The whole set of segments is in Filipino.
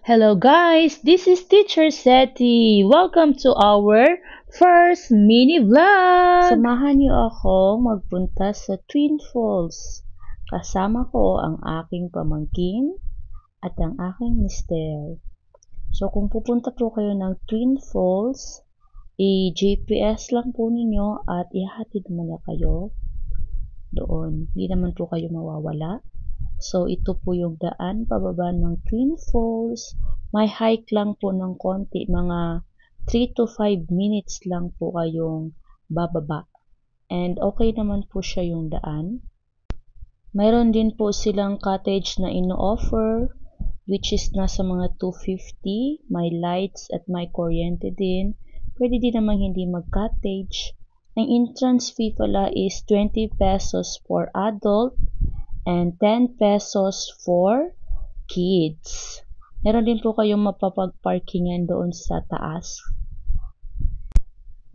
Hello guys, this is Teacher Seti. Welcome to our first mini vlog. Samahan niyo ako magpunta sa Twin Falls. Kasama ko ang aking pamangkin at ang aking mister. So kung pupunta po kayo ng Twin Falls, i-GPS lang po ninyo at ihatid naman na kayo doon. Hindi naman po kayo mawawala. So, ito po yung daan pababa ng Twin Falls. May hike lang po ng konti. Mga 3 to 5 minutes lang po kayong bababa. And okay naman po siya yung daan. Mayroon din po silang cottage na ino-offer, which is nasa mga 250. May lights at may kuryente din. Pwede din naman hindi mag-cottage. Ang entrance fee pala is 20 pesos for adult and 10 pesos for kids. Meron din po kayong mapapag-parkingan doon sa taas.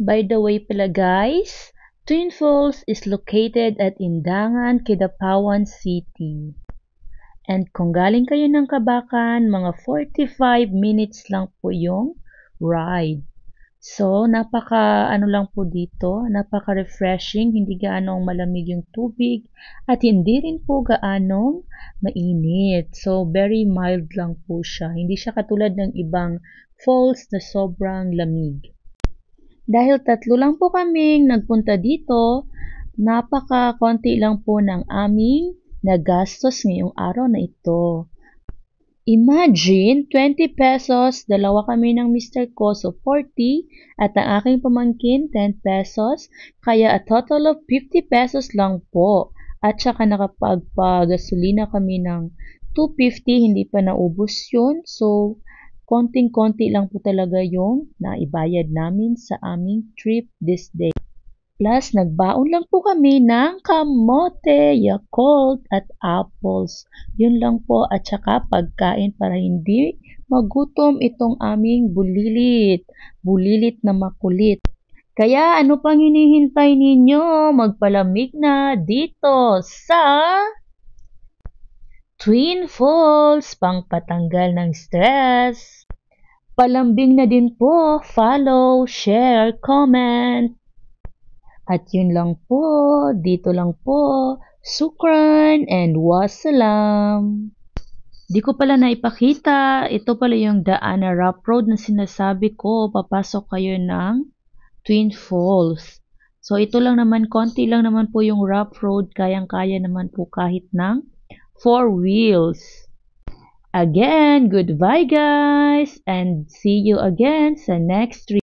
By the way pala guys, Twin Falls is located at Indangan, Kidapawan City. And kung galing kayo ng Kabakan, mga 45 minutes lang po yung ride. So, napaka refreshing, hindi gaanong malamig yung tubig at hindi rin po gaanong mainit. So, very mild lang po siya. Hindi siya katulad ng ibang falls na sobrang lamig. Dahil 3 lang po kaming nagpunta dito, napaka-konti lang po ng aming nagastos ngayong araw na ito. Imagine, 20 pesos, dalawa kami ng mister ko, so 40, at ang aking pamangkin, 10 pesos, kaya a total of 50 pesos lang po. At saka nakapagpagasolina kami ng 250, hindi pa naubos yun, so konting-konti lang po talaga yung naibayad namin sa aming trip this day. Plus, nagbaon lang po kami ng kamote, Yakult, at apples. Yun lang po at saka pagkain para hindi magutom itong aming bulilit. Bulilit na makulit. Kaya ano pang hinihintay ninyo? Magpalamig na dito sa Twin Falls, pangpatanggal ng stress. Palambing na din po. Follow, share, comment. At yun lang po, dito lang po, sukran and wassalam. Di ko pala naipakita, ito pala yung daan na rough road na sinasabi ko, papasok kayo ng Twin Falls. So ito lang naman, konti lang naman po yung rough road, kayang-kaya naman po kahit ng 4 wheels. Again, goodbye guys, and see you again sa next trip.